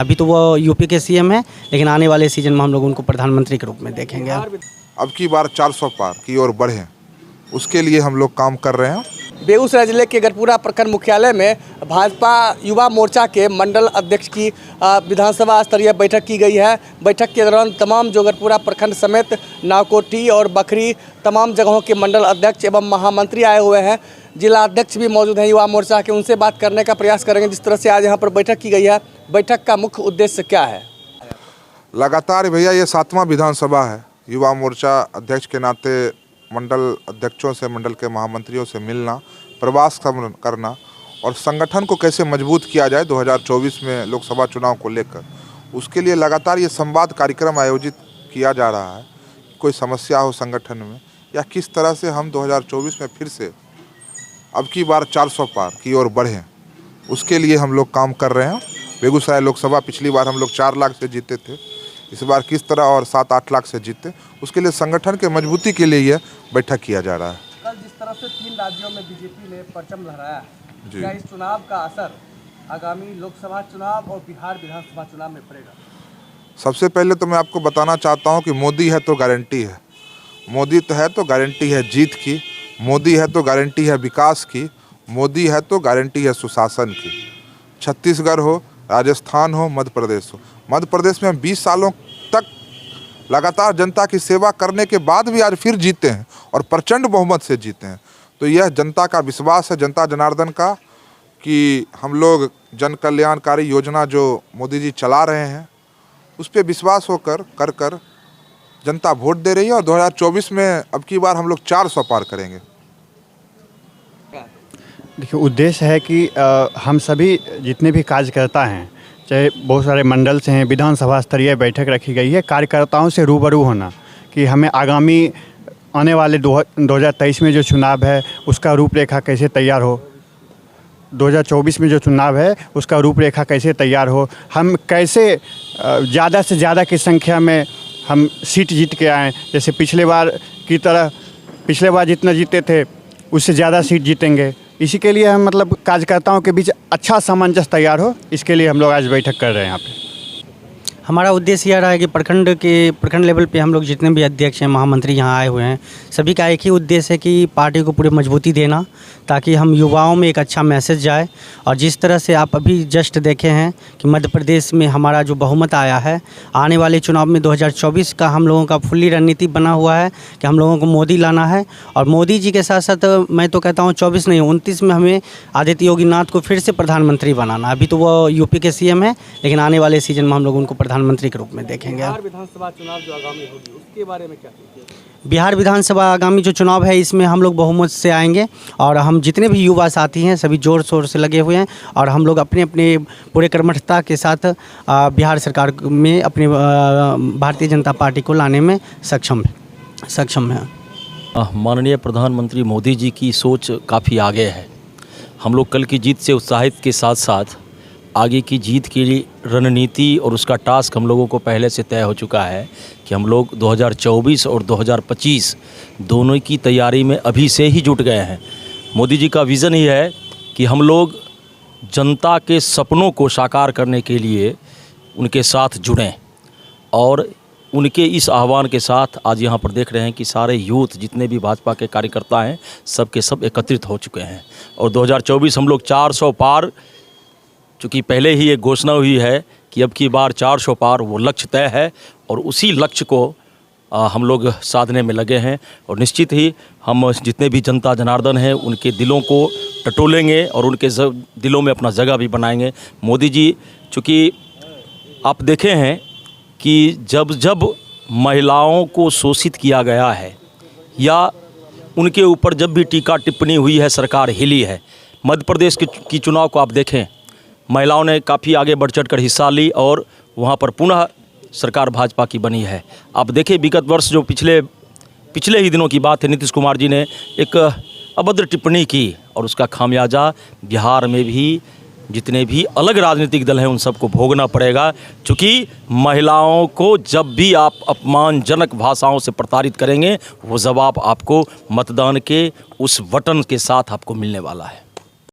अभी तो वो यूपी के सीएम है, लेकिन आने वाले सीजन में हम लोग उनको प्रधानमंत्री के रूप में देखेंगे। अब की बार 400 पार की ओर बढ़े, उसके लिए हम लोग काम कर रहे हैं। बेगूसराय जिले के गढ़पुरा प्रखंड मुख्यालय में भाजपा युवा मोर्चा के मंडल अध्यक्ष की विधानसभा स्तरीय बैठक की गई है। बैठक के दौरान तमाम जो गढ़पुरा प्रखंड समेत नावकोटी और बखरी तमाम जगहों के मंडल अध्यक्ष एवं महामंत्री आए हुए हैं। जिला अध्यक्ष भी मौजूद हैं युवा मोर्चा के, उनसे बात करने का प्रयास करेंगे। जिस तरह से आज यहाँ पर बैठक की गई है, बैठक का मुख्य उद्देश्य क्या है? लगातार भैया ये 7वां विधानसभा है। युवा मोर्चा अध्यक्ष के नाते मंडल अध्यक्षों से, मंडल के महामंत्रियों से मिलना, प्रवास करना और संगठन को कैसे मजबूत किया जाए 2024 में लोकसभा चुनाव को लेकर, उसके लिए लगातार ये संवाद कार्यक्रम आयोजित किया जा रहा है। कोई समस्या हो संगठन में या किस तरह से हम 2024 में फिर से अब की बार 400 पार की ओर बढ़ें, उसके लिए हम लोग काम कर रहे हैं। बेगूसराय लोकसभा पिछली बार हम लोग 4 लाख से जीते थे, इस बार किस तरह और 7-8 लाख से जीते, उसके लिए संगठन के मजबूती के लिए यह बैठक किया जा रहा है। कल जिस तरह से 3 राज्यों में बीजेपी ने परचम लहराया है, क्या इस चुनाव का असर आगामी लोकसभा चुनाव और बिहार विधानसभा चुनाव में पड़ेगा? सबसे पहले तो मैं आपको बताना चाहता हूं कि मोदी है तो गारंटी है। मोदी तो है तो गारंटी है जीत की, मोदी है तो गारंटी है विकास की, मोदी है तो गारंटी है सुशासन की। छत्तीसगढ़ हो, राजस्थान हो, मध्य प्रदेश हो। मध्य प्रदेश में हम 20 सालों तक लगातार जनता की सेवा करने के बाद भी आज फिर जीते हैं और प्रचंड बहुमत से जीते हैं। तो यह जनता का विश्वास है, जनता जनार्दन का, कि हम लोग जन कल्याणकारी योजना जो मोदी जी चला रहे हैं उस पर विश्वास होकर कर जनता वोट दे रही है और 2024 में अब की बार हम लोग 400 पार करेंगे। देखिए, उद्देश्य है कि हम सभी जितने भी कार्यकर्ता हैं, चाहे बहुत सारे मंडल से हैं, विधानसभा स्तरीय बैठक रखी गई है कार्यकर्ताओं से रूबरू होना, कि हमें आगामी आने वाले 2023 में जो चुनाव है उसका रूपरेखा कैसे तैयार हो, 2024 में जो चुनाव है उसका रूपरेखा कैसे तैयार हो, हम कैसे ज़्यादा से ज़्यादा की संख्या में हम सीट जीत के आएँ। जैसे पिछले बार की तरह, पिछले बार जितना जीते थे उससे ज़्यादा सीट जीतेंगे। इसी के लिए हम कार्यकर्ताओं के बीच अच्छा सामंजस्य तैयार हो, इसके लिए हम लोग आज बैठक कर रहे हैं यहाँ पे। हमारा उद्देश्य यह रहा है कि प्रखंड लेवल पे हम लोग जितने भी अध्यक्ष हैं, महामंत्री यहाँ आए हुए हैं, सभी का एक ही उद्देश्य है कि पार्टी को पूरी मजबूती देना, ताकि हम युवाओं में एक अच्छा मैसेज जाए। और जिस तरह से आप अभी जस्ट देखे हैं कि मध्य प्रदेश में हमारा जो बहुमत आया है, आने वाले चुनाव में 2024 का हम लोगों का फुल्ली रणनीति बना हुआ है कि हम लोगों को मोदी लाना है। और मोदी जी के साथ साथ मैं तो कहता हूँ 24 नहीं 29 में हमें आदित्य योगी नाथ को फिर से प्रधानमंत्री बनाना। अभी तो वो यूपी के सीएम है, लेकिन आने वाले सीजन में हम लोग उनको प्रधानमंत्री के रूप में देखेंगे। बिहार विधानसभा चुनाव जो आगामी होगी उसके बारे में क्या कहते हैं? बिहार विधानसभा आगामी जो चुनाव है इसमें हम लोग बहुमत से आएंगे और हम जितने भी युवा साथी हैं सभी जोर शोर से लगे हुए हैं और हम लोग अपने अपने पूरे कर्मठता के साथ बिहार सरकार में अपने भारतीय जनता पार्टी को लाने में सक्षम है। माननीय प्रधानमंत्री मोदी जी की सोच काफ़ी आगे है। हम लोग कल की जीत से उत्साहित के साथ साथ आगे की जीत की रणनीति और उसका टास्क हम लोगों को पहले से तय हो चुका है कि हम लोग 2024 और 2025 दोनों की तैयारी में अभी से ही जुट गए हैं। मोदी जी का विज़न ही है कि हम लोग जनता के सपनों को साकार करने के लिए उनके साथ जुड़ें और उनके इस आह्वान के साथ आज यहाँ पर देख रहे हैं कि सारे यूथ जितने भी भाजपा के कार्यकर्ता हैं सब के सब एकत्रित हो चुके हैं और 2024 हम लोग 400 पार, चूँकि पहले ही एक घोषणा हुई है कि अब की बार 400 पार वो लक्ष्य तय है और उसी लक्ष्य को हम लोग साधने में लगे हैं और निश्चित ही हम जितने भी जनता जनार्दन हैं उनके दिलों को टटोलेंगे और उनके दिलों में अपना जगह भी बनाएंगे। मोदी जी, चूँकि आप देखे हैं कि जब महिलाओं को शोषित किया गया है या उनके ऊपर जब भी टीका टिप्पणी हुई है, सरकार हिली है। मध्य प्रदेश की चुनाव को आप देखें, महिलाओं ने काफ़ी आगे बढ़ चढ़ कर हिस्सा ली और वहाँ पर पुनः सरकार भाजपा की बनी है। आप देखें विगत वर्ष जो पिछले ही दिनों की बात है, नीतीश कुमार जी ने एक अभद्र टिप्पणी की और उसका खामियाजा बिहार में भी जितने भी अलग राजनीतिक दल हैं उन सबको भोगना पड़ेगा। चूँकि महिलाओं को जब भी आप अपमानजनक भाषाओं से प्रताड़ित करेंगे वो जवाब आपको मतदान के उस बटन के साथ आपको मिलने वाला है।